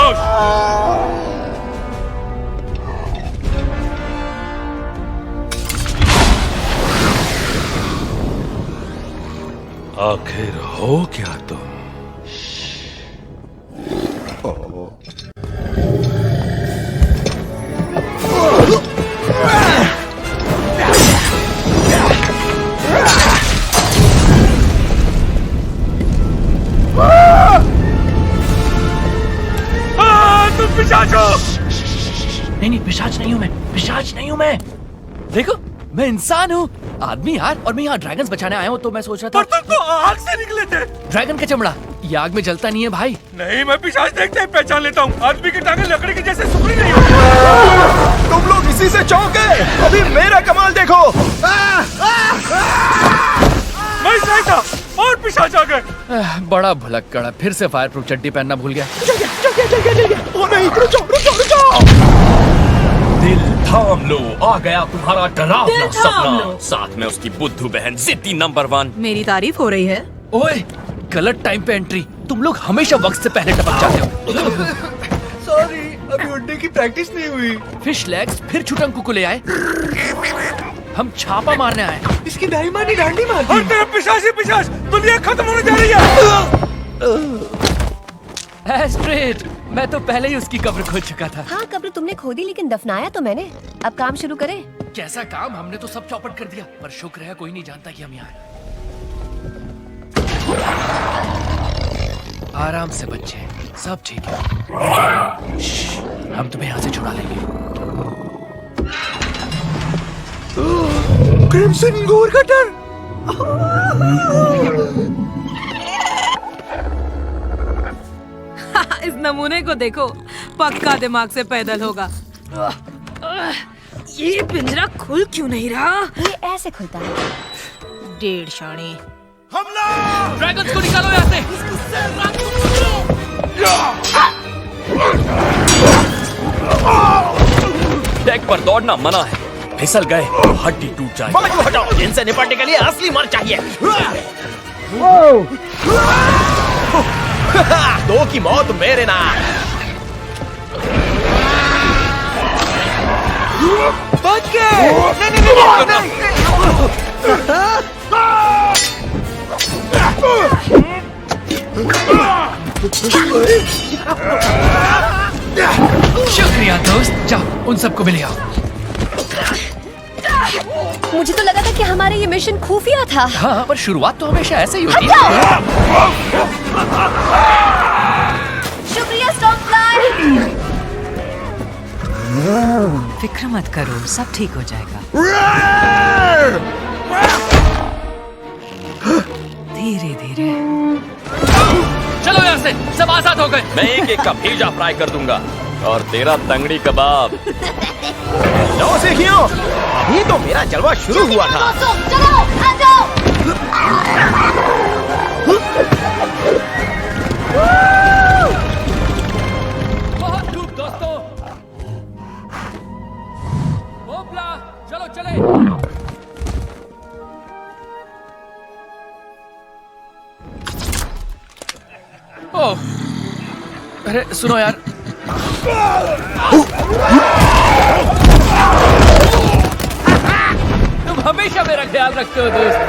खामोश। आखिर हो क्या तुम? तुम पिशाच हो। नहीं, पिशाच नहीं हूँ मैं, पिशाच नहीं हूँ मैं। देखो, मैं इंसान हूँ, आदमी यार, और मैं यहाँ ड्रैगन्स बचाने आया हूँ, तो मैं सोच रहा था। पर तुम तो आग से निकले थे। ड्रैगन का चमड़ा ये आग में जलता नहीं है भाई। नहीं, मैं पिशाच देखते ही पहचान लेता हूँ। आदमी की टांगें लकड़ी की जैसे सुखड़ी नहीं होती। तुम लोग इसी से चौंके। अभी मेरा कमाल देखो। मैं सही था और पिशाच आ गए। बड़ा भुलक्कड़, फिर से फायर प्रूफ चड्डी पहनना भूल गया। ओ नहीं, रुको। दिल थाम लो, आ गया तुम्हारा डरावना सपना। साथ में उसकी बुद्धू बहन जिद्दी नंबर 1। मेरी तारीफ हो रही है। ओए, गलत टाइम पे एंट्री। तुम लोग हमेशा वक्त से पहले टपक जाते हो। सॉरी, अभी उड़ने की प्रैक्टिस नहीं हुई। फिश लेग्स फिर छुटंकू को ले आए। हम छापा मारने आए। इसकी दाई मानी डांडी मार हर तरफ पिशाच ही पिशाच। दुनिया खत्म होने जा रही है। एस्ट्रेड, मैं तो पहले ही उसकी कब्र खोद चुका था। हाँ, कब्र तुमने खोदी, लेकिन दफनाया तो मैंने। अब काम शुरू करें। कैसा काम? हमने तो सब चौपट कर दिया, पर शुक्र है कोई नहीं जानता कि हम यहाँ हैं। आराम से बच्चे, सब ठीक है। हम तुम्हें यहाँ से छुड़ा लेंगे। क्रिम्सन गोर कटर। इस नमूने को देखो, पक्का दिमाग से पैदल होगा। ये पिंजरा खुल क्यों नहीं रहा? ये ऐसे खुलता है। 1.5 शाणी। हमला! ड्रैगन्स को निकालो यहाँ से। डेक पर दौड़ना मना है, फिसल गए हड्डी टूट जाए। बाजू हटाओ, इनसे निपटने के लिए असली मर चाहिए। दो की मौत मेरे नाम। बच गए। शुक्रिया दोस्त, जाओ उन सबको मिल आओ। मुझे तो लगा था कि हमारा ये मिशन खुफिया था। हाँ, पर शुरुआत तो हमेशा ऐसे ही होती है। शुक्रिया स्टॉर्मफ्लाई। फिक्र मत करो, सब ठीक हो जाएगा। धीरे धीरे। चलो यहाँ से, सब आजाद हो गए। मैं एक का भीजा फ्राई कर दूंगा और तेरा तंगड़ी कबाब। लो सीखियो, अभी तो मेरा जलवा शुरू हुआ था। चलो, आ जाओ। बहुत खूब दोस्तों। ओपला, चलो चले। ओह, अरे सुनो यार। तुम हमेशा मेरा ख्याल रखते हो दोस्त।